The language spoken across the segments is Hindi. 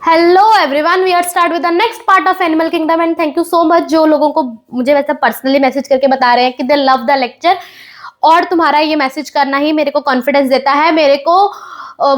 Hello everyone, we are start with the next part of animal kingdom and thank you so much जो लोगों को मुझे वैसे पर्सनली मैसेज करके बता रहे हैं कि दे लव द लेक्चर। और तुम्हारा ये मैसेज करना ही मेरे को कॉन्फिडेंस देता है, मेरे को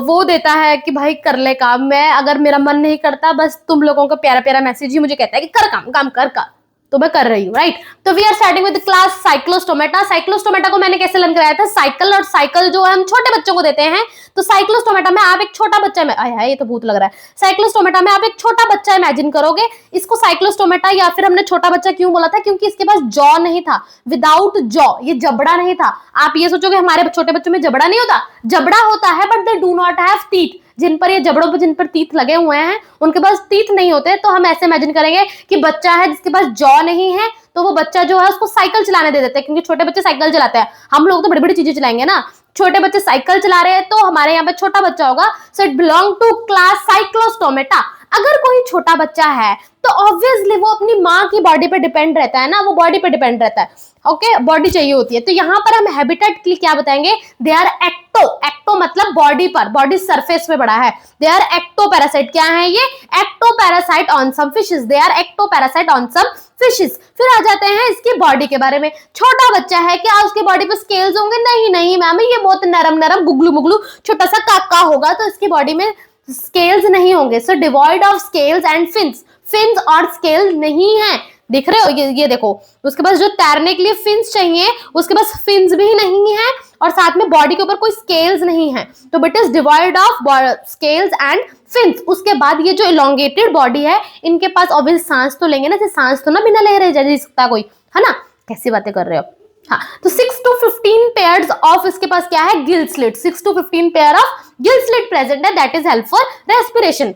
वो देता है कि भाई कर ले काम। मैं अगर मेरा मन नहीं करता, बस तुम लोगों का प्यारा प्यारा मैसेज ही मुझे कहता है कि कर काम, काम कर का, तो मैं कर रही हूँ, राइट। तो we are starting with class Cyclostomata. Cyclostomata को मैंने कैसे लर्न कराया था, साइकिल, और साइकिल जो हम छोटे बच्चों को देते हैं। तो साइक्लोस्टोमेटा में आप एक छोटा बच्चा, ये तो भूत लग रहा है। साइक्लोस्टोमेटा में आप एक छोटा बच्चा इमेजिन करोगे। इसको साइक्लोस्टोमेटा या फिर हमने छोटा बच्चा क्यों बोला था, क्योंकि इसके पास जॉ नहीं था, विदाउट जॉ, ये जबड़ा नहीं था। आप ये सोचोगे हमारे छोटे बच्चों में जबड़ा नहीं होता, जबड़ा होता है, but they do not have teeth. जिन पर ये जबड़ों पर जिन पर तीत लगे हुए हैं उनके पास तीत नहीं होते। तो हम ऐसे इमेजिन करेंगे कि बच्चा है जिसके पास जॉ नहीं है, तो वो बच्चा जो है उसको साइकिल चलाने दे देते हैं, क्योंकि छोटे बच्चे साइकिल चलाते हैं। हम लोग तो बड़ी बड़ी चीजें चलाएंगे ना, छोटे बच्चे साइकिल चला रहे हैं, तो हमारे यहाँ पे छोटा बच्चा होगा। So it belong to class Cyclostomata. अगर कोई छोटा बच्चा है तो ऑब्वियसली वो अपनी माँ की बॉडी पे डिपेंड रहता है ना, वो बॉडी पे डिपेंड रहता है। ओके, बॉडी चाहिए होती है। तो यहाँ पर हम हैबिटेट के लिए क्या बताएंगे, दे आर एक्टो। एक्टो मतलब बॉडी पर, बॉडी सरफेस पे बड़ा है। They are ecto parasite. क्या है ये, ecto parasite on some fishes. They are ecto parasite on some fishes. फिर आ जाते हैं इसकी बॉडी के बारे में। छोटा बच्चा है, क्या उसकी बॉडी पे स्केल्स होंगे? नहीं नहीं मैम, ये बहुत नरम नरम गुगलू मुगलू छोटा सा काका होगा, तो इसकी बॉडी में स्केल्स नहीं होंगे। So devoid of scales and fins. Fins और स्केल नहीं है, दिख रहे हो, ये देखो, उसके पास जो तैरने के लिए फिन्स चाहिए उसके पास फिन्स भी नहीं है, और साथ में बॉडी के ऊपर कोई स्केल्स नहीं है। तो it is divide of scales and fins. उसके बाद ये जो इलोंगेटेड बॉडी है, इनके पास ऑब्वियस सांस तो लेंगे ना, सांस तो ना बिना ले रहे जा सकता कोई, है ना। कैसी बातें कर रहे हो। हाँ, तो 6 to 15 पेयर्स ऑफ इसके पास क्या है, gill slit. 6 to 15 pair of gill slit present है, that is help for respiration.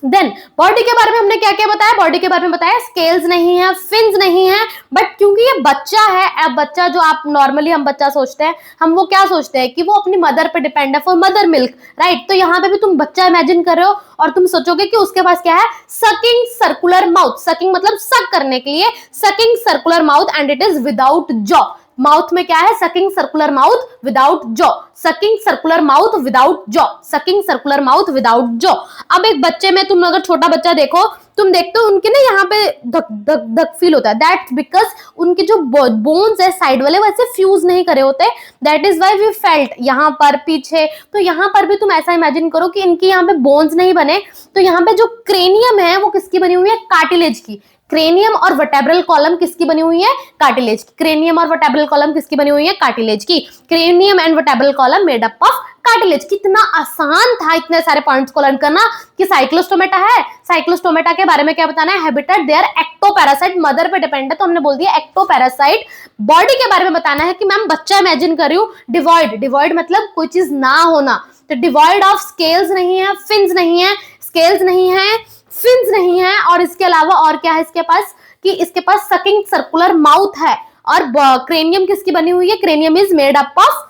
Then body के बारे में हमने क्या क्या बताया, बॉडी के बारे में बताया स्केल्स नहीं है, फिन्स नहीं है, बट क्योंकि ये बच्चा है, अब बच्चा जो आप नॉर्मली हम बच्चा सोचते हैं, हम वो क्या सोचते हैं कि वो अपनी मदर पे डिपेंड है, फॉर मदर मिल्क, राइट। तो यहाँ पे भी तुम बच्चा इमेजिन कर रहे हो और तुम सोचोगे कि उसके पास क्या है, सकिंग सर्कुलर माउथ। सकिंग मतलब सक करने के लिए, sucking circular mouth, and it is without jaw. Mouth में क्या है, sucking circular mouth without jaw, sucking circular mouth without jaw, sucking circular mouth without jaw. अब एक बच्चे में तुम अगर छोटा बच्चा देखो, तुम देखते हो उनके ना यहाँ पे धक धक धक फील होता है, दैट्स बिकॉज उनके जो बोन्स है साइड वाले वैसे फ्यूज नहीं करे होते, that is why we felt यहाँ पर पीछे। तो यहाँ पर भी तुम ऐसा इमेजिन करो कि इनके यहाँ पे बोन्स नहीं बने, तो यहाँ पे जो क्रेनियम है वो किसकी बनी हुई है, कार्टिलेज की। क्रेनियम और वर्टेब्रल कॉलम किसकी बनी हुई है, कार्टिलेज की। क्रेनियम और वर्टेब्रल कॉलम किसकी बनी हुई है, कार्टिलेज की। Cranium and vertebral column made up of cartilage. कितना आसान था इतने सारे पॉइंट्स को लर्न करना कि साइक्लोस्टोमेटा है। साइक्लोस्टोमेटा के बारे में क्या बताना है, habitat, they are ecto parasite, mother पे डिपेंड है, तो हमने बोल दिया एक्टो पैरासाइट। बॉडी के बारे में बताना है कि मैम बच्चा इमेजिन कर रही हूँ, डिवॉइड, डिवॉइड मतलब कोई चीज ना होना, तो डिवॉइड ऑफ स्केल्स नहीं है, फिन्स नहीं है, स्केल्स नहीं है, फिन्स नहीं है, और इसके अलावा और क्या है इसके पास, कि इसके पास सकिंग सर्कुलर माउथ है। और क्रेनियम किसकी बनी हुई है, cranium is made up of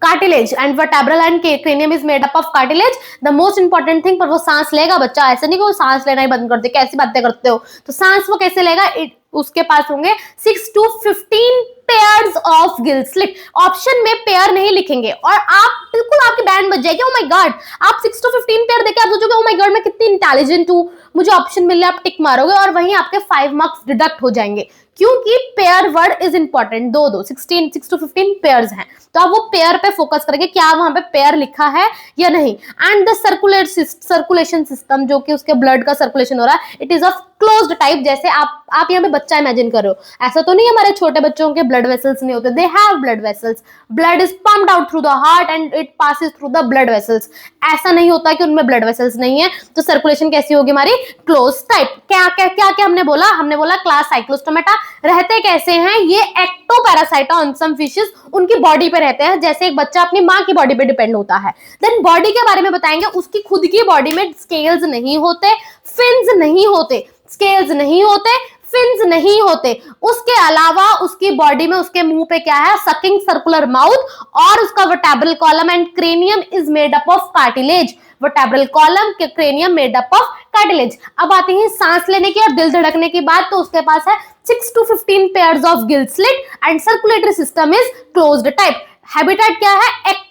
cartilage, and vertebral and cranium is made up of cartilage. The most important thing, पर वो सांस लेगा बच्चा, ऐसे नहीं कि वो सांस लेना ही बंद कर दे, कैसी बातें करते हो। तो सांस वो कैसे लेगा, उसके पास होंगे 6 to 15 pairs of gill slit. Option में पेयर नहीं लिखेंगे और आप बिल्कुल आपकी बैंड बज जाएगी, ओ माय गॉड। आप 6 to 15 पेयर देखे आप सोचोगे ओ माय गॉड मैं कितनी इंटेलिजेंट हूँ, मुझे ऑप्शन मिल रहा है, आप टिक मारोगे और वहीं आपके 5 मार्क्स डिडक्ट हो जाएंगे, क्योंकि पेयर वर्ड इज इंपॉर्टेंट। दो 6 to 15 पेयर्स हैं, तो आप वो पेयर पे फोकस करेंगे, क्या वहां पे पेयर लिखा है या नहीं। एंड द सर्कुलेशन सिस्टम, जो कि उसके ब्लड का सर्कुलेशन हो रहा है, it is of closed type. जैसे आप यहाँ पे बच्चा इमेजिन कर रहे हो, ऐसा तो नहीं हमारे छोटे बच्चों के ब्लड वेसल्स नहीं होते, they have blood vessels. Blood is pumped out through the heart and it passes through the blood vessels. ऐसा नहीं होता कि उनमें ब्लड वेसल्स नहीं है, तो सर्कुलेशन कैसी होगी हमारी, क्लोज टाइप। क्या क्या क्या क्या हमने बोला, हमने बोला क्लास साइक्लोस्टोमेटा रहते कैसे हैं, ये एक्टो पैरासाइटा ऑन सम फिशेस, उनकी बॉडी पे रहते हैं, जैसे एक बच्चा अपनी माँ की बॉडी पे डिपेंड होता है। देन बॉडी के बारे में बताएंगे, उसकी खुद की बॉडी में स्केल्स नहीं होते, फिन्स नहीं होते, स्केल्स नहीं होते, फिन्स नहीं होते। उसके अलावा उसकी बॉडी में, उसके मुंह पे क्या है, सकिंग सर्कुलर माउथ, और उसका vertebral column and cranium is made up of cartilage. Vertebral column के cranium made up of cartilage. अब आती है सांस लेने की और दिल धड़कने की बात, तो उसके पास है 6 to 15 pairs of gill slit and circulatory system is closed type. Habitat क्या है,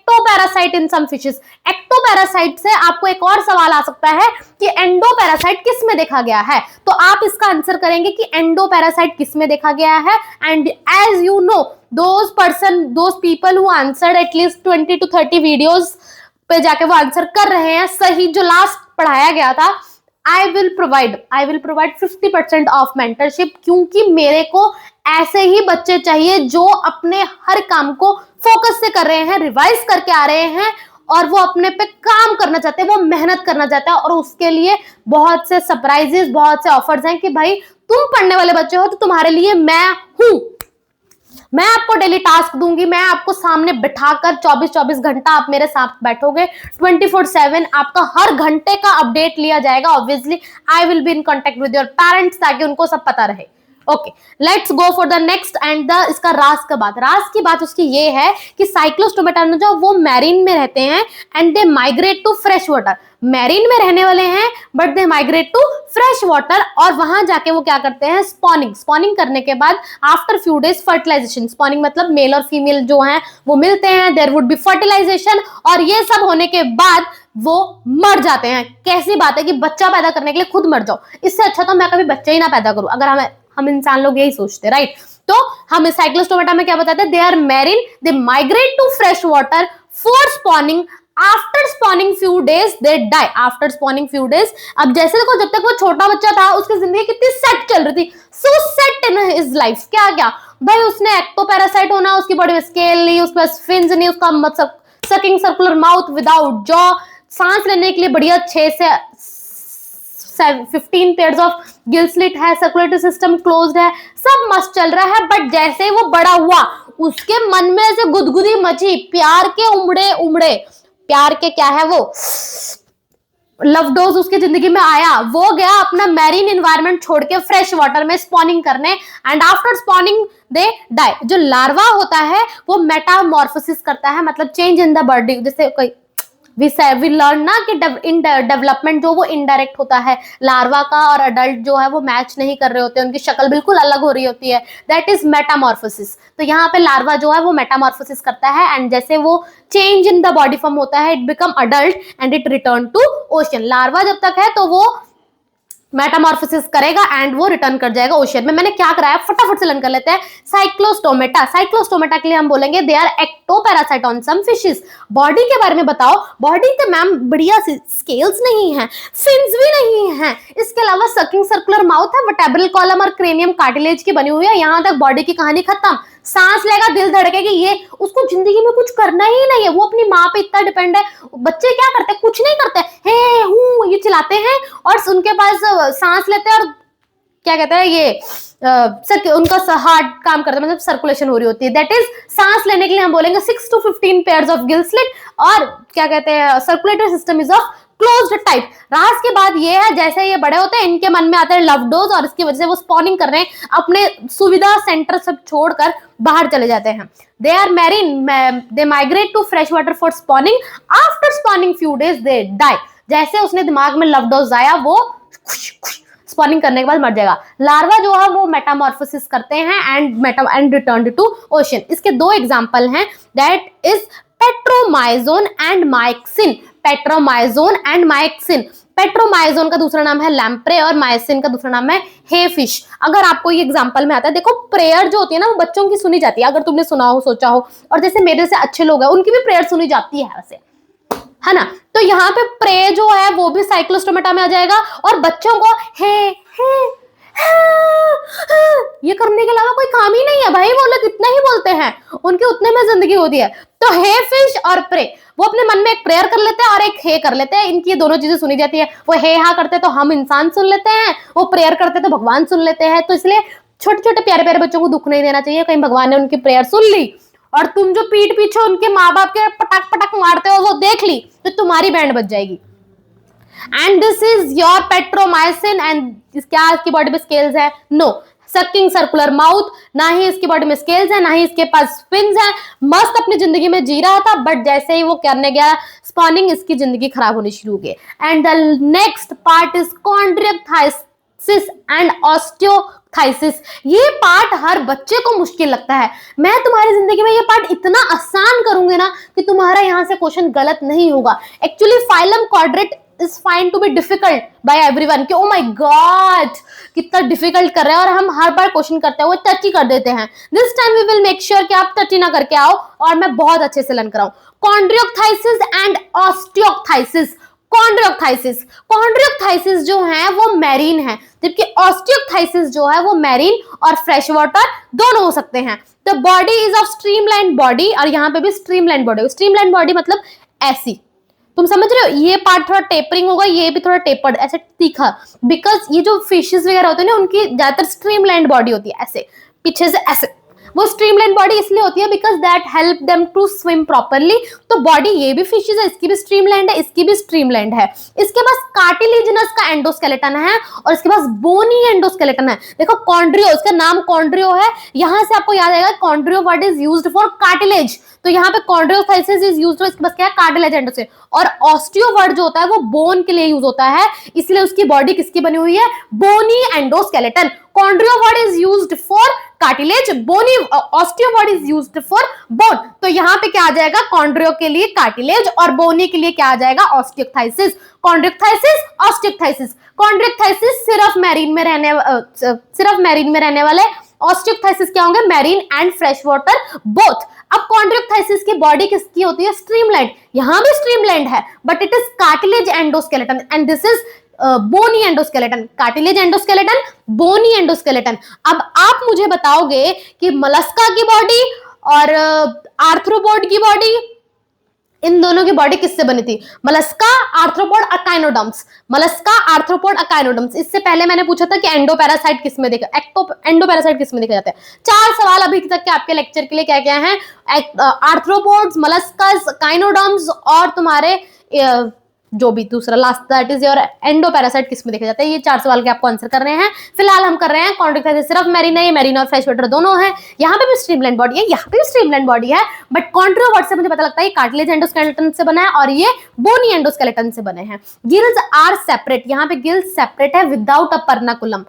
एक्टोपैरासाइट इन सम फिशेस। एक्टोपैरासाइट से आपको एक और सवाल आ सकता है कि एंडोपैरासाइट किस में देखा गया है, तो आप इसका आंसर करेंगे कि एंडोपैरासाइट किस में देखा गया है। And as you know, those people who answered at least 20 to 30 videos पे जाके वो आंसर कर रहे हैं सही, जो लास्ट पढ़ाया गया था, I will provide 50% of mentorship, क्योंकि मेरे को ऐसे ही बच्चे चाहिए जो अपने हर काम को फोकस से कर रहे हैं, रिवाइज करके आ रहे हैं और वो अपने पे काम करना चाहते हैं, वो मेहनत करना चाहते हैं, और उसके लिए बहुत से सरप्राइजेस, बहुत से ऑफर्स हैं कि भाई तुम पढ़ने वाले बच्चे हो तो तुम्हारे लिए मैं हूं। मैं आपको डेली टास्क दूंगी, मैं आपको सामने बिठाकर 24 घंटा आप मेरे साथ बैठोगे, 24/7 आपका हर घंटे का अपडेट लिया जाएगा। Obviously I will be in contact with your parents ताकि उनको सब पता रहे। Okay, let's go for the next and इसका राज की बात उसकी ये है कि साइक्लोस्टोमेटा जो वो मैरीन में रहते हैं and they migrate to fresh water. Marine में रहने वाले हैं but they migrate to fresh water, और वहां जाके वो क्या करते हैं, स्पॉनिंग करने के बाद after few days fertilization. Spawning मतलब मेल और फीमेल जो हैं वो मिलते हैं, देयर वुड बी फर्टिलाइजेशन, और ये सब होने के बाद वो मर जाते हैं। कैसी बात है कि बच्चा पैदा करने के लिए खुद मर जाओ, इससे अच्छा तो मैं कभी बच्चा ही ना पैदा करूं। अगर हम इंसान लोग यही सोचते, राइट? तो हम साइक्लोस्टोमेटा में क्या बताते हैं, they are marine, they migrate to fresh water for spawning, after spawning few days they die, after spawning few days. अब जैसे देखो, जब तक वो छोटा बच्चा था उसकी जिंदगी कितनी सेट चल रही थी, सो सेट इन हिज लाइफ। क्या क्या भाई, उसने एक्टोपैरासाइट होना, उसकी बॉडी में स्केल नहीं, उसके पास फिन्स नहीं, उसका मतलब sucking circular mouth without jaw, सांस लेने के लिए बढ़िया 6 से 15 पेयर्स ऑफ गिल स्लिट है, सर्कुलेटरी सिस्टम क्लोज्ड है, सब मस्त चल रहा है। बट जैसे ही वो बड़ा हुआ उसके मन में ऐसे गुदगुदी मची, प्यार के उमड़े प्यार के क्या है वो लव डोज उसकी जिंदगी में आया। वो गया अपना मैरीन एनवायरनमेंट छोड़ के फ्रेश वाटर में स्पॉनिंग करने, and after spawning they die. जो लार्वा होता है वो मेटामॉर्फोसिस करता है, मतलब चेंज इन द बॉडी। जैसे कोई वी लर्न ना कि इन डेवलपमेंट जो वो इनडायरेक्ट होता है, लार्वा का और अडल्ट जो है वो मैच नहीं कर रहे होते, उनकी शक्ल बिल्कुल अलग हो रही होती है, दैट इज मेटामॉर्फोसिस। तो यहाँ पे लार्वा जो है वो मेटामॉर्फोसिस करता है, एंड जैसे वो change in the body form होता है, it become adult and it return to ocean. Larva जब तक है तो वो मेटामॉर्फोसिस करेगा एंड वो रिटर्न कर जाएगा ओशियन में। मैंने क्या कराया, फटाफट से लर्न कर लेते हैं। साइक्लोस्टोमेटा के लिए हम बोलेंगे they are ectoparasite on some fishes. Body के बारे में बताओ, बॉडी तो मैम बढ़िया सी स्केल्स नहीं है, फिन्स भी नहीं है, इसके अलावा सकिंग सर्कुलर माउथ है, वर्टेब्रल कॉलम और क्रेनियम कार्टिलेज की बनी हुई है। यहां तक बॉडी की कहानी खत्म। सांस लेगा, दिल धड़केगी, ये उसको जिंदगी में कुछ करना ही नहीं है, वो अपनी माँ पे इतना डिपेंड है। बच्चे क्या करते हैं, कुछ नहीं करते, हे हूं ये चिल्लाते हैं और उनके पास सांस लेते हैं और क्या कहते हैं ये उनका हार्ट काम करता है, मतलब सर्कुलेशन हो रही होती है। दैट इज सांस लेने के लिए हम बोलेंगे 6 to 15 pairs of gill slit, और क्या कहते हैं circulatory system is of closed type. राज की बात ये है, जैसे ये बड़े होते हैं इनके मन में आते हैं लव डोज, और इसकी वजह से वो स्पॉनिंग कर रहे हैं, अपने सुविधा सेंटर सब छोड़कर बाहर चले जाते हैं। They are marine, they migrate to fresh water for spawning, after spawning few days they die. जैसे उसने दिमाग में लव डोज आया वो स्पॉनिंग करने के बाद मर जाएगा। लार्वा जो है वो मेटामॉर्फोसिस करते हैं एंड रिटर्न टू ओशन। इसके 2 एग्जांपल हैं, that is Petromyzon and Myxine. Petromyzon and Myxine, Petromyzon का दूसरा नाम है लैम्प्रे और माइसिन का दूसरा नाम है हे फिश। अगर आपको ये एग्जांपल में आता है, देखो प्रेयर जो होती है ना वो बच्चों की सुनी जाती है, अगर तुमने सुना हो, सोचा हो, और जैसे मेरे से अच्छे लोग हैं उनकी भी प्रेयर सुनी जाती है वैसे, है ना। तो यहाँ पे प्रे जो है वो भी साइक्लोस्टोमेटा में आ जाएगा, और बच्चों को हे ये करने के अलावा कोई काम ही नहीं है भाई, वो लोग इतना ही बोलते हैं, उनके उतने में जिंदगी होती है। तो हे फिश और प्रे, वो अपने मन में एक प्रेयर कर लेते हैं और एक हे कर लेते हैं, इनकी दोनों चीजें सुनी जाती है। वो हे हा करते तो हम इंसान सुन लेते हैं, वो प्रेयर करते तो भगवान सुन लेते हैं। तो इसलिए छोटे छोटे प्यारे प्यारे बच्चों को दुख नहीं देना चाहिए, कहीं भगवान ने उनकी प्रेयर सुन ली और तुम जो पीठ पीछे उनके माँ बाप के पटक पटक मारते हो वो देख ली तो तुम्हारी बैंड बज जाएगी। And this is your Petromyzon, and क्या इसकी बॉडी में स्केल्स है? नो। सकिंग सर्कुलर माउथ, ना ही इसकी बॉडी में स्केल्स है, ना ही इसके पास फिन्स है, मस्त अपनी जिंदगी में जी रहा था, बट जैसे ही वो करने गया स्पॉनिंग, इसकी जिंदगी खराब होनी शुरू हो गई। And the next part is Chondrichthyes and Osteichthyes. ये पार्ट हर बच्चे को मुश्किल लगता है। मैं तुम्हारी जिंदगी में ये पार्ट इतना आसान करूंगी ना कि तुम्हारा यहां से क्वेश्चन गलत नहीं होगा। Actually phylum Chordata is find to be difficult by everyone कि ओ माय गॉड कितना डिफिकल्ट कर रहे हैं, और हम हर बार क्वेश्चन करते हैं वो टच ही कर देते हैं। This time we will make sure कि आप टच ही ना करके आओ और मैं बहुत अच्छे से लर्न कराऊं। कॉन्ड्रियोक्थाइसिस एंड ऑस्टियोक्थाइसिस। कॉन्ड्रियोक्थाइसिस जो है वो मैरीन है, जबकि ऑस्टियोक्थाइसिस जो है वो मैरीन और फ्रेश वाटर दोनों हो सकते हैं। तो body is of streamline body, और यहाँ पे भी स्ट्रीमलाइन बॉडी। स्ट्रीमलाइन बॉडी मतलब ऐसी, तुम समझ रहे हो, ये पार्ट थोड़ा टेपरिंग होगा, ये भी थोड़ा टेपर्ड ऐसे तीखा, बिकॉज ये जो फिशेस वगैरह होते हैं ना उनकी ज्यादातर स्ट्रीमलाइन बॉडी होती है, ऐसे पीछे से ऐसे। वो स्ट्रीमलाइन बॉडी इसलिए होती है because that help them to swim properly. तो बॉडी ये भी फिशेस है, इसकी भी स्ट्रीमलाइन है, इसकी भी स्ट्रीमलाइन है। इसके पास कार्टिलेजिनस का एंडोस्केलेटन है और इसके पास बोनी एंडोस्केलेटन है। देखो कॉन्ड्रियो, इसका नाम कॉन्ड्रियो है, यहां से आपको याद आएगा chondrio word is used for cartilage, तो यहाँ पे कॉन्ड्रियोथाइसिस इज यूज्ड, इसके पास क्या है, कार्टिलेज एंडोस्केलेटन। और ऑस्टियो वर्ड जो होता है वो बोन के लिए यूज होता है, इसलिए उसकी बॉडी किसकी बनी हुई है, bony endoskeleton. Chondrio word is used for cartilage, bony osteo word is used for bone. तो यहाँ पे क्या आ जाएगा, कॉन्ड्रियो के लिए कार्टिलेज और बोनी के लिए क्या आ जाएगा, ऑस्टियोक्थाइसिस। कॉन्ड्रियोक्थाइसिस, ऑस्टियोक्थाइसिस। कॉन्ड्रियोक्थाइसिस सिर्फ मैरीन में रहने वाले। ऑस्टियोक्थाइसिस क्या होंगे, marine and fresh water both. अब कॉन्ड्रियोक्थाइसिस की बॉडी किसकी होती है, स्ट्रीमलाइन। यहां भी स्ट्रीमलाइन है but it is cartilage endoskeleton and this is bony endoskeleton. Cartilage endoskeleton, bony endoskeleton. अब आप मुझे बताओगे कि मोलस्का की बॉडी और आर्थ्रोपोड की बॉडी, इन दोनों की बॉडी किससे बनी थी, Mollusca, arthropod, echinoderms. Mollusca, arthropod, echinoderms. इससे पहले मैंने पूछा था कि एंडोपैरासाइट किस में देखा, एंडोपैरासाइट किस में देखा जाता है। 4 सवाल अभी तक के आपके लेक्चर के लिए क्या क्या है, आर्थ्रोपोड्स, मोलस्कस, अकाइनोडर्म्स और तुम्हारे जो भी दूसरा last that is your endoparasite किस में देखा जाता है। ये 4 सवाल के आपको आंसर करने हैं। फिलहाल हम कर रहे हैं कॉन्ड्रियोक्थाइसिस सिर्फ मैरीन है, ये मैरीन और फ्रेश वाटर दोनों है। यहाँ पे भी स्ट्रीमलाइन बॉडी है, यहाँ पे भी स्ट्रीमलाइन बॉडी है, बट कॉन्ड्रियो वर्ड से मुझे पता लगता है कार्टिलेज एंडोस्केलेटन से बना है और ये बोनी एंडोस्केलेटन से बने हैं। गिल्स आर सेपरेट, यहाँ पे गिल्स सेपरेट है विदाउट अपर्नाकुलम।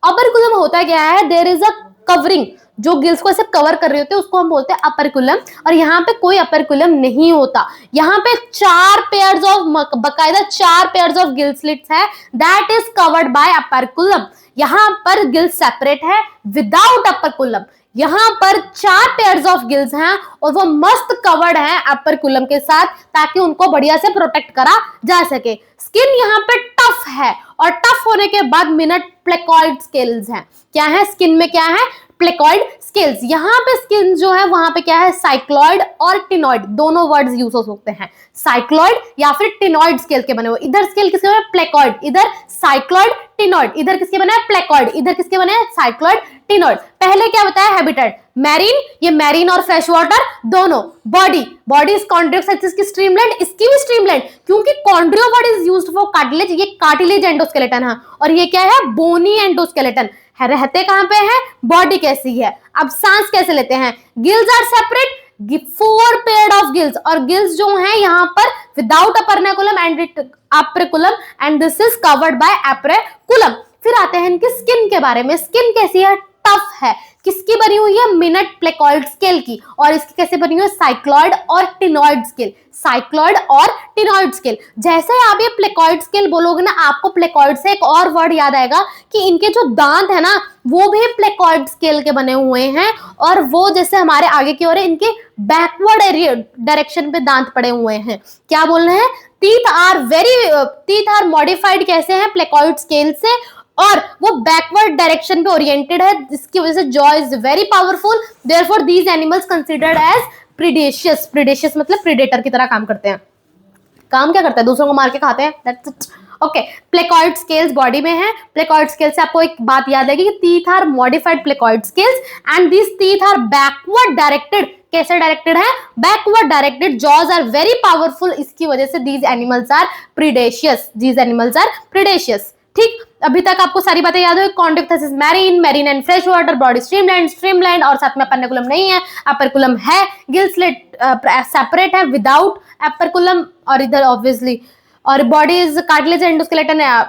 अपर्कुलम होता क्या है, देयर इज अ कवरिंग, जो गिल्स को ऐसे कवर कर रहे होते हैं उसको हम बोलते हैं अपर्कुलम, और यहाँ पे कोई अपर्कुलम नहीं होता। यहाँ पे 4 पेयर्स ऑफ, बकायदा 4 पेयर्स ऑफ गिल स्लिट्स है, दैट इज कवर्ड बाय अपर्कुलम। यहाँ पर गिल्स सेपरेट है विदाउट अपर्कुलम। यहाँ पर 4 पेयर्स ऑफ गिल्स हैं और वो मस्त कवर्ड है अपर्कुलम के साथ, ताकि उनको बढ़िया से प्रोटेक्ट करा जा सके। स्किन यहाँ पे टफ है, और टफ होने के बाद मिनट प्लेकॉइड स्केल्स हैं। क्या है स्किन में, क्या है, प्लेकॉइड स्केल्स। यहाँ पे स्किन जो है वहां पे क्या है, साइक्लॉइड और टिनॉइड, दोनों वर्ड्स यूज हो सकते हैं, साइक्लॉइड या फिर टिनॉइड स्केल के बने हुए। इधर स्केल किसके बने, प्लेकॉइड, इधर साइक्लॉइड, टिनॉइड, इधर किसके बने हैं, प्लेकॉइड, इधर किसके बने हैं, साइक्लॉइड, टिनॉइड। पहले क्या बताया, हैबिटेट, मैरीन, ये मैरीन और फ्रेश वाटर दोनों। बॉडी इज कॉन्ड्रियोक्थाइसिस की स्ट्रीमलाइन, इसकी भी स्ट्रीमलाइन, क्योंकि chondrio word is used for cartilage, ये कार्टिलेज एंडोस्केलेटन है, और ये क्या है, बोनी एंडोस्केलेटन है। रहते कहां पे हैं, बॉडी कैसी है। अब सांस कैसे लेते हैं, gills are separate, 4 pair of gills, और गिल्स जो हैं यहाँ पर without operculum and operculum, and this is covered by operculum. फिर आते हैं इनकी स्किन के बारे में। स्किन कैसी है, टफ है। किसकी बनी हुई है, मिनट प्लेकॉइड स्केल की, और इसकी कैसे बनी हुई है, साइक्लॉइड और टिनॉइड स्केल, साइक्लॉइड और टिनॉइड स्केल। जैसे आप ये प्लेकॉइड स्केल बोलोगे ना, आपको प्लेकॉइड से एक और वर्ड याद आएगा कि इनके जो दांत है ना वो भी प्लेकॉइड स्केल के बने हुए हैं, और वो जैसे हमारे आगे की ओर है, इनके बैकवर्ड डायरेक्शन पे दांत पड़े हुए हैं। क्या बोल रहे हैं, टीथ आर मॉडिफाइड कैसे हैं, प्लेकॉइड स्केल से, और वो बैकवर्ड डायरेक्शन पे ओरिएंटेड है, जिसकी वजह से jaw is very powerful. Therefore these animals considered as predacious. Predacious मतलब प्रीडेटर की तरह काम करते हैं। काम क्या करते हैं, दूसरों को मार के खाते हैं, that's it. Okay, placoid scales body में है। प्लेकॉइड स्केल से आपको एक बात याद आएगी कि teeth are modified placoid scales and this teeth are backward directed. कैसे डायरेक्टेड है, backward directed. Jaws are very powerful, इसकी वजह से these animals are predacious. These animals are predacious. ठीक, अभी तक आपको सारी बातें याद हो। Chondrichthyes marine and fresh water, body streamline और साथ में अपर्कुलम नहीं है, अपर्कुलम है, गिल स्लिट सेपरेट है विदाउट अपर्कुलम, और इधर ऑब्वियसली, और बॉडी इज कार्टिलेज एंडोस्केलेटन है।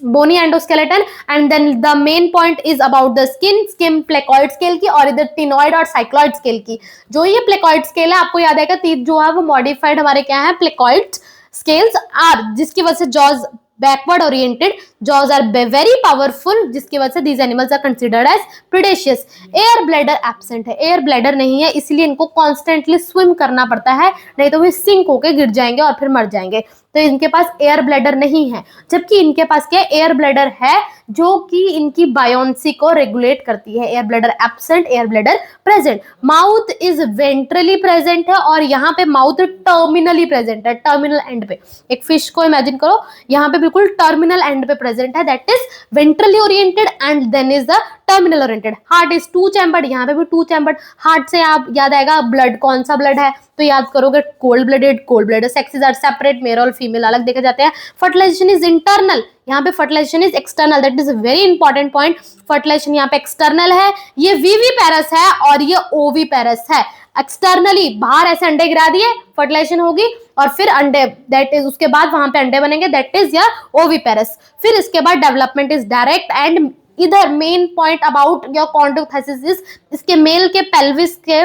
Bony endoskeleton, and then the main point is about the skin placoid scale की, और इधर टिनॉइड और साइक्लॉइड स्केल की। जो ये प्लेकॉइड स्केल है आपको याद आएगा, तीत जो है वो मॉडिफाइड हमारे क्या है, प्लेकॉइड स्केल्स आर, जिसकी वजह से jaws backward oriented, jaws are very powerful, जिसकी वजह से these animals are considered as predaceous. Air bladder absent है, एयर ब्लैडर नहीं है, इसलिए इनको कॉन्स्टेंटली स्विम करना पड़ता है, नहीं तो वो सिंक होके गिर जाएंगे और फिर मर जाएंगे। तो इनके पास एयर ब्लैडर नहीं है, जबकि इनके पास क्या एयर ब्लैडर है, जो कि इनकी बायोन्सी को रेगुलेट करती है। Air bladder absent, air bladder present. Mouth is ventrally present है, और यहाँ पे माउथ टर्मिनली प्रेजेंट है, टर्मिनल एंड पे। एक फिश को इमेजिन करो, यहाँ पे बिल्कुल टर्मिनल एंड पे प्रेजेंट है, that is ventrally oriented, and then is the terminal oriented. Heart is two chambered, यहाँ पे भी टू चैम्बर्ड। हार्ट से आप याद आएगा ब्लड, कौन सा ब्लड है, तो याद करोगे cold blooded, cold blooded. Sexes are separate, male और फीमेल अलग देखे जाते हैं। फर्टिलाइजेशन इज इंटरनल, यहाँ पे fertilization is external, that is very important point. Fertilization यहाँ पे एक्सटर्नल है, ये वीवीपैरस है और ये ओवीपैरस है। एक्सटर्नली बाहर ऐसे अंडे गिरा दिए, फर्टिलाइजेशन होगी और फिर अंडे, दैट इज उसके बाद वहां पे अंडे बनेंगे, दैट इज योर ओवीपैरस। फिर इसके बाद डेवलपमेंट इज डायरेक्ट, एंड इधर main point about your chondrichthyes is, इसके मेल के पेल्विस के,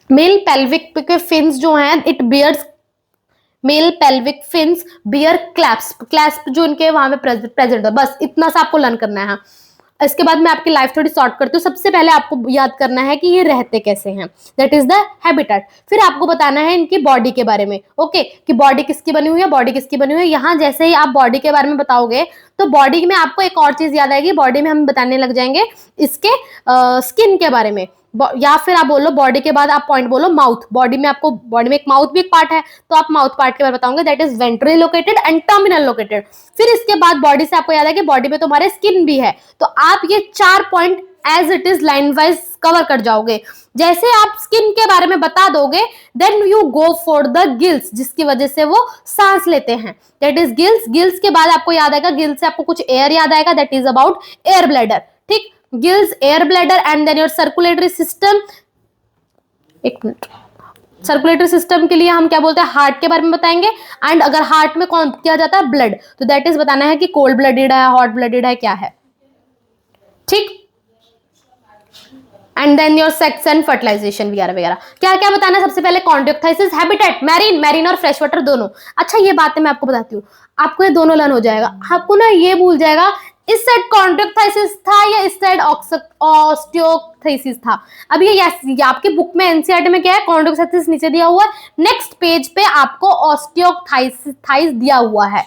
मेल पेल्विक के फिन्स जो हैं, it bears, male pelvic fins bear clasp, clasp जो इनके वहां पे प्रेजेंट है। बस इतना सा आपको लर्न करना है। इसके बाद मैं आपकी लाइफ थोड़ी शॉर्ट करती हूँ। सबसे पहले आपको याद करना है कि ये रहते कैसे हैं, दैट इज द हैबिटेट। फिर आपको बताना है इनकी बॉडी के बारे में, ओके, कि बॉडी किसकी बनी हुई है, बॉडी किसकी बनी हुई है। यहाँ जैसे ही आप बॉडी के बारे में बताओगे तो बॉडी में आपको एक और चीज याद आएगी, बॉडी में हम बताने लग जाएंगे इसके स्किन के बारे में, या फिर आप बोलो बॉडी के बाद आप पॉइंट बोलो माउथ। बॉडी में आपको, बॉडी में एक माउथ भी एक पार्ट है, तो आप माउथ पार्ट के बारे में बताओगे, that is ventrally located and terminal located. फिर इसके बाद बॉडी से आपको याद है कि बॉडी में तुम्हारे स्किन भी है, तो आप ये 4 point as it is line wise cover कर जाओगे। जैसे आप स्किन के बारे में बता दोगे, then you go for the gills, जिसकी वजह से वो सांस लेते हैं, दैट इज गिल्स। गिल्स के बाद आपको याद आएगा, गिल्स से आपको कुछ एयर याद आएगा, that is about air bladder, ठीक। Gills, air bladder, and then your circulatory system. एक मिनट, सर्कुलेटरी सिस्टम के लिए हम क्या बोलते हैं, हार्ट के बारे में बताएंगे। एंड अगर हार्ट में कौन किया जाता है, ब्लड, तो दैट इज बताना है कि कोल्ड ब्लडेड है, हॉट ब्लडेड है, क्या है, ठीक। And then your sex and fertilization वगैरह वगैरह। क्या क्या बताना है, सबसे पहले कॉन्ड्रोक्टाइसिस, हैबिटेट, मैरीन, मैरीन और फ्रेश वाटर दोनों। अच्छा ये बातें मैं आपको बताती हूँ, आपको ये दोनों लर्न हो जाएगा। आपको ना ये भूल जाएगा इस साइड कॉन्ड्रोक्टाइसिस था या इस साइड ऑस्टियोथाइसिस था। अब ये आपके बुक में एनसीईआरटी में क्या है, कॉन्ड्रोक्टाइसिस नीचे दिया हुआ है, नेक्स्ट पेज पे आपको ऑस्टियोथाइसिस दिया हुआ है।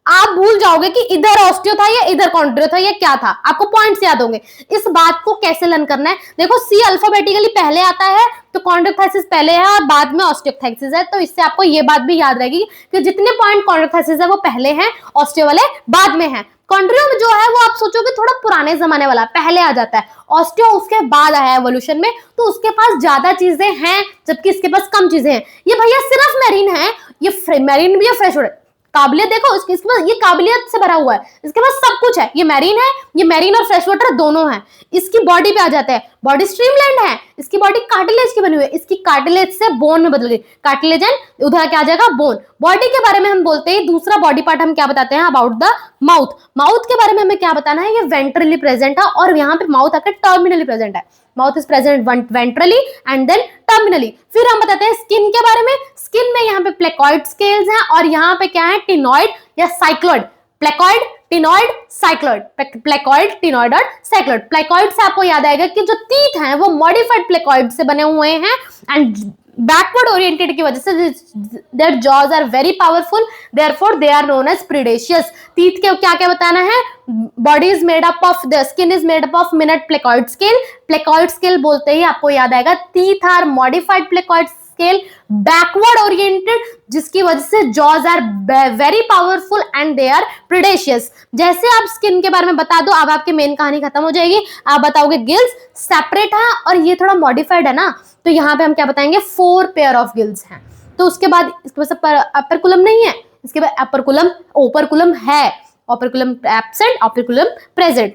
आप भूल जाओगे कि इधर ऑस्टियो था या इधर कॉन्ड्रो था या क्या था, आपको पॉइंट्स याद होंगे। इस बात को कैसे लर्न करना है, देखो सी अल्फाबेटिकली पहले आता है, तो कॉन्ड्रोक्टाइसिस पहले है और बाद में ऑस्टियोथाइसिस है, तो इससे आपको ये बात भी याद रहेगी कि जितने पॉइंट कॉन्ड्रोक्टाइसिस है वो पहले हैं, ऑस्टियो वाले बाद में हैं। कॉन्ड्रियो जो है वो आप सोचोगे थोड़ा पुराने जमाने वाला, पहले आ जाता है। ऑस्टियो उसके बाद आया एवोल्यूशन में, तो उसके पास ज्यादा चीजें हैं जबकि इसके पास कम चीजें हैं। ये भैया सिर्फ मैरीन है, ये मैरीन भी है, फ्रेश वाटर काबिलियत देखो इसके पास, ये काबिलियत से भरा हुआ है, इसके पास सब कुछ है। ये मैरीन है, ये मैरीन और फ्रेश वाटर दोनों है। इसकी बॉडी पे आ जाते हैं, बॉडी स्ट्रीमलाइंड है, इसकी बॉडी कार्टिलेज की बनी हुई है, इसकी कार्टिलेज से बोन में बदल गई, कार्टिलेज एंड उधर क्या आ जाएगा, बोन। बॉडी के बारे में हम बोलते हैं, दूसरा बॉडी पार्ट हम क्या बताते हैं, अबाउट द माउथ। माउथ के बारे में हमें क्या बताना है, ये वेंट्रली प्रेजेंट है और यहाँ पे माउथ आकर टर्मिनली प्रेजेंट है। Mouth is present ventrally and then terminally. फिर हम बताते हैं स्किन के बारे में। स्किन में यहाँ पे प्लेकॉइड स्केल्स हैं और यहाँ पे क्या है, टिनॉइड या cycloid. Placoid, ctenoid, cycloid, placoid, ctenoid और साइक्लॉइड। प्लेकॉइड से आपको याद आएगा कि जो टीथ हैं वो मॉडिफाइड प्लेकॉइड से बने हुए हैं एंड बैकवर्ड ओरिएंटेड की वजह से their jaws are very powerful, therefore they are known as predaceous। teeth के क्या क्या बताना है, body is made up of, the skin is made up of minute placoid scale। placoid scale बोलते ही आपको याद आएगा teeth are modified placoid scale, backward oriented, जिसकी वजह से jaws are very powerful and they are predaceous। जैसे आप स्किन के बारे में बता दो, अब आपकी मेन कहानी खत्म हो जाएगी। आप बताओगे गिल्स सेपरेट है और ये थोड़ा मॉडिफाइड है ना, तो यहाँ पे हम क्या बताएंगे, 4 पेयर ऑफ गिल्स हैं। तो उसके बाद इसके पास अपर नहीं है, इसके बाद अपर ओपरकुलम है, ओपरकुलम एब्सेंट, ओपरकुलम प्रेजेंट।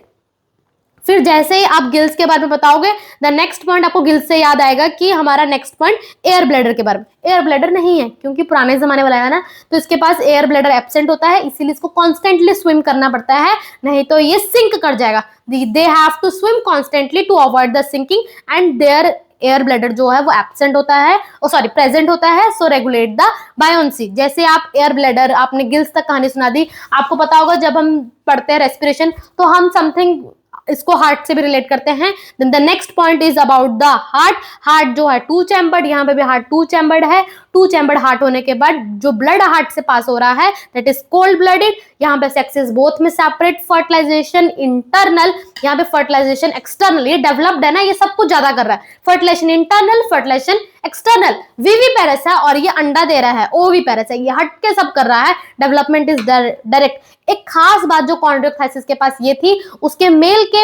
फिर जैसे ही आप गिल्स के बारे में बताओगे, द नेक्स्ट पॉइंट आपको गिल्स से याद आएगा कि हमारा नेक्स्ट पॉइंट एयर ब्लैडर के बारे में। एयर ब्लैडर नहीं है क्योंकि पुराने जमाने वाला है ना, तो इसके पास एयर ब्लैडर एब्सेंट होता है, इसीलिए इसको कॉन्स्टेंटली स्विम करना पड़ता है, नहीं तो ये सिंक कर जाएगा। They have to swim constantly to avoid the sinking and their air bladder जो है वो एब्सेंट होता है, सॉरी प्रेजेंट होता है, सो रेगुलेट द बायोन्सी। जैसे आप एयर ब्लैडर, आपने गिल्स तक कहानी सुना दी, आपको पता होगा जब हम पढ़ते हैं रेस्पिरेशन तो हम समथिंग इसको हार्ट से भी रिलेट करते हैं। Then the next point is about the heart. Heart जो है टू चैम्बर्ड, यहाँ पे भी हार्ट टू चैम्बर्ड है। टू चैम्बर्ड हार्ट होने के बाद जो ब्लड हार्ट से पास हो रहा है दैट इज कोल्ड ब्लडेड। यहाँ पे सेक्सेस बोथ में सेपरेट, फर्टिलाइजेशन इंटरनल, यहाँ पे फर्टिलाइजेशन एक्सटर्नल। ये डेवलप्ड है ना, ये सब कुछ ज्यादा कर रहा है। Fertilisation internal, fertilisation external. Viviparous है और ये अंडा दे रहा है, ओविपेरस है, ये हट के सब कर रहा है। Development is direct. एक खास बात जो कॉन्ड्रोक्टाइसिस के पास ये थी, उसके मेल के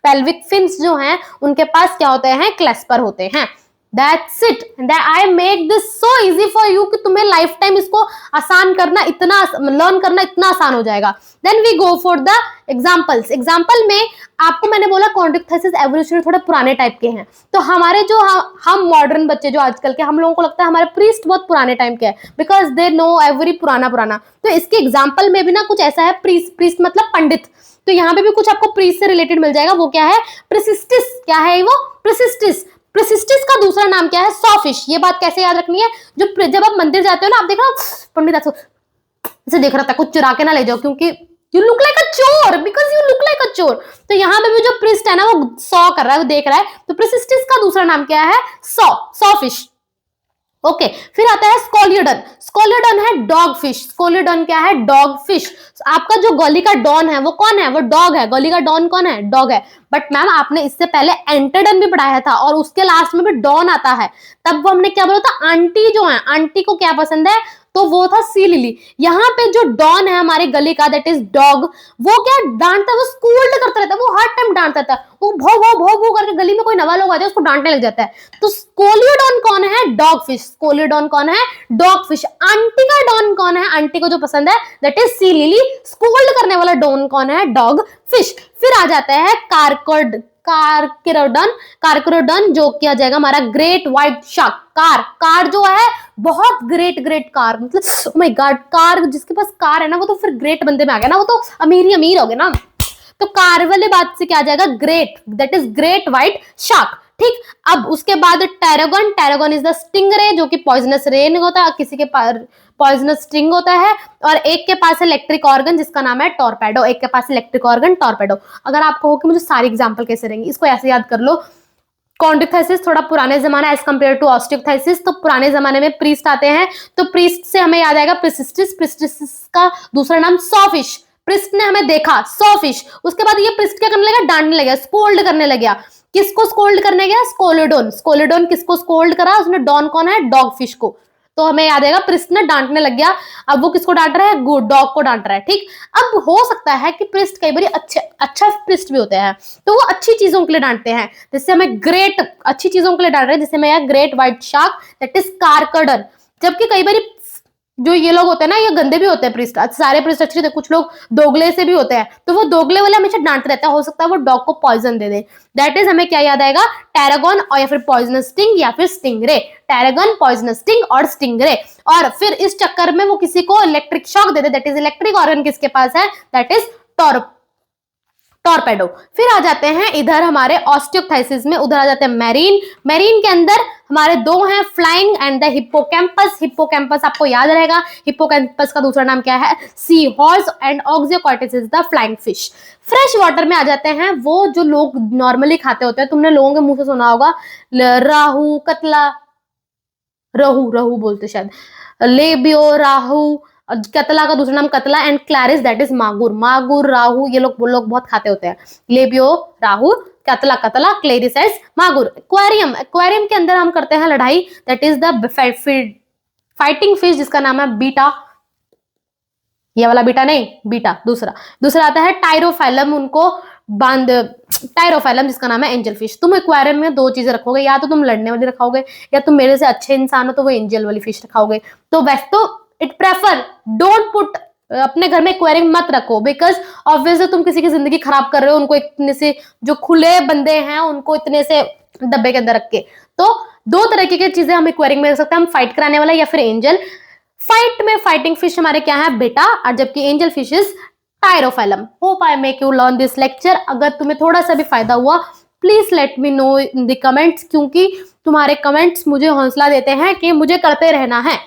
पेल्विक फिन्स जो हैं उनके पास क्या होते हैं, क्लेस्पर होते हैं। That's it. That I make this so easy for you कि तुम्हें लाइफ टाइम इसको आसान करना, इतना लर्न करना इतना आसान हो जाएगा। Then we go for the examples. Example में आपको मैंने बोला कॉन्ड्रोक्टाइसिस एवोल्यूशन थोड़े पुराने टाइप के हैं, तो हमारे जो हम मॉडर्न बच्चे जो आजकल के, हम लोगों को लगता है हमारे प्रीस्ट बहुत पुराने टाइम के हैं, बिकॉज दे नो एवरी पुराना। तो इसके एग्जाम्पल में भी ना कुछ ऐसा है, प्रीस्ट मतलब पंडित, तो यहाँ पे भी कुछ आपको प्रीस्ट से रिलेटेड मिल जाएगा। वो क्या है, प्रिसिस्टिस। क्या है वो, प्रिसिस्टिस। प्रिसिस्टिस का दूसरा नाम क्या है, सॉफिश। ये बात कैसे याद रखनी है, जब आप मंदिर जाते हो ना, आप देखो पंडित ऐसे देख रहा था, कुछ चुरा के ना ले जाओ, क्योंकि यू लुक लाइक अ चोर, बिकॉज यू लुक लाइक अ चोर। तो यहाँ पे भी जो प्रिस्ट है ना वो सॉ कर रहा है, वो देख रहा है, तो प्रिसिस्टिस का दूसरा नाम क्या है, सॉफिश। ओके, फिर आता है स्कोलियोडन। स्कोलियोडन है डॉग फिश। स्कोलियोडन क्या है, डॉग फिश। आपका जो गली का डॉन है वो कौन है, वो डॉग है। गली का डॉन कौन है, डॉग है। बट मैम आपने इससे पहले एंटरडन भी पढ़ाया था और उसके लास्ट में भी डॉन आता है, तब वो हमने क्या बोला था, आंटी जो है, आंटी को क्या पसंद है, तो वो था सी लिली। यहाँ पे जो डॉन है हमारे गली का, दैट इज डॉग, वो क्या डांटता है, वो स्कूल्ड करता रहता है, वो हर टाइम डांटता था, वो भौ भौ भौ भौ करके गली में कोई नवा लोग आ जाए उसको डांटने लग जाता है। तो स्कोलियोडॉन कौन है, डॉग फिश। स्कोलियोडॉन कौन है, डॉग फिश। आंटी का डॉन कौन है, आंटी को जो पसंद है that is sea lily. Scold करने वाला डॉन कौन है, डॉग फिश। फिर आ जाता है कार्कोरोडन, जो किया जाएगा हमारा ग्रेट व्हाइट शार्क। कार जो है बहुत ग्रेट कार, मतलब ओह माय गॉड, कार जिसके पास कार है ना वो तो फिर ग्रेट बंदे में आ गया ना, वो तो अमीर ही अमीर हो गए ना। तो कार वाले बात से क्या आ जाएगा, great, that is great white shark. ठीक, अब उसके बाद टैरागन इज द स्टिंगरे, जो कि पॉइजनस रे नहीं होता, किसी के पॉइजनस स्टिंग होता है। और एक के पास इलेक्ट्रिक ऑर्गन जिसका नाम है टॉर्पेडो। एक के पास इलेक्ट्रिक ऑर्गन टॉर्पेडो। अगर आप कहो कि मुझे सारी एग्जांपल कैसे रहेंगे, इसको ऐसे याद कर लो। कॉन्ड्रोक्टाइसिस थोड़ा पुराने जमाना एज कम्पेयर टू ऑस्टियोक्टाइसिस, तो पुराने जमाने में प्रीस्ट आते हैं, तो प्रीस्ट से हमें याद आएगा प्रिसिस्टिस। प्रिसिस्टिस का दूसरा नाम सॉफिश। प्रिस्ट ने हमें देखा, सॉफिश। उसके बाद ये प्रिस्ट क्या करने लगा, डांटने लगा, स्कोल्ड करने लगा। किसको स्कोल्ड करने गया, स्कोलियोडॉन। स्कोलियोडॉन किसको स्कोल्ड करा, उसने डॉन कौन है, डॉग फिश को। तो हमें याद आएगा प्रिस्ट ने डांटने लग गया। अब वो किसको डांट रहा है, डॉग को डांट रहा है। ठीक, अब हो सकता है कि प्रिस्ट कई बार अच्छा प्रिस्ट भी होते हैं, तो वो अच्छी चीजों के लिए डांटते हैं, जिससे हमें ग्रेट, अच्छी चीजों के लिए डांट रहे हैं, जिससे हमें great white shark that is carcharodon. जबकि कई बार जो ये लोग होते हैं ना, ये गंदे भी होते हैं प्रिस्ट। सारे प्रिस्ट अच्छे होते हैं, कुछ लोग दोगले से भी होते हैं, तो वो दोगले वाले हमेशा डांटते रहता है, हो सकता है वो डॉग को पॉइजन दे दे। दैट इज हमें क्या याद आएगा, टैरागन और या फिर पॉइजनस स्टिंग या फिर स्टिंगरे। टैरागन, पॉइजनस स्टिंग और स्टिंगरे। और फिर इस चक्कर में वो किसी को इलेक्ट्रिक शॉक दे दे, दैट इज इलेक्ट्रिक ऑर्गन किसके पास है, दैट इज टॉर्पेडो। फिर आ जाते हैं इधर हमारे ऑस्टियोक्टाइसिस में, उधर आ जाते हैं मैरीन। मैरीन के अंदर हमारे दो हैं, flying and the hippocampus. Hippocampus आपको याद रहेगा, हिप्पोकैम्पस का दूसरा नाम क्या है, sea horse. And exocoetus is the flying fish. Fresh water में आ जाते हैं वो जो लोग नॉर्मली खाते होते हैं, तुमने लोगों के मुंह से सुना होगा राहू, कतला, रहू बोलते शायद, लेबियो, राहू। कतला का दूसरा नाम कतला एंड क्लैरिस दैट इज मागुर, राहू, ये लोग बहुत खाते होते हैं। लेबियो, राहू, कतला, क्लैरिस एज मागुर। एक्वेरियम के अंदर हम करते हैं लड़ाई, that is the fighting fish जिसका नाम है बीटा। ये वाला बीटा नहीं, बीटा दूसरा आता है टायरोफाइलम, उनको टायरोफाइलम जिसका नाम है एंजल फिश। तुम एक्वेरियम में दो चीजें रखोगे, या तो तुम लड़ने वाली रखोगे, या तुम मेरे से अच्छे इंसान हो तो वो एंजल वाली फिश रखाओगे। तो वैसे तो इट प्रेफर डोंट पुट अपने घर में एक्वेरियम मत रखो, बिकॉज ऑब्वियसली तुम किसी की जिंदगी खराब कर रहे हो, उनको इतने से जो खुले बंदे हैं उनको इतने से डब्बे के अंदर रख के। तो दो तरह की चीजें हम एक्वेरियम में रख सकते हैं, हम फाइट कराने वाला या फिर एंजल। फाइट में फाइटिंग फिश हमारे क्या है बेटा, और जबकि angel fish is pterophyllum. Hope I make you learn this lecture. अगर तुम्हें थोड़ा सा भी फायदा हुआ please let me know in the comments, क्योंकि तुम्हारे कमेंट्स मुझे हौसला देते हैं कि मुझे करते रहना है।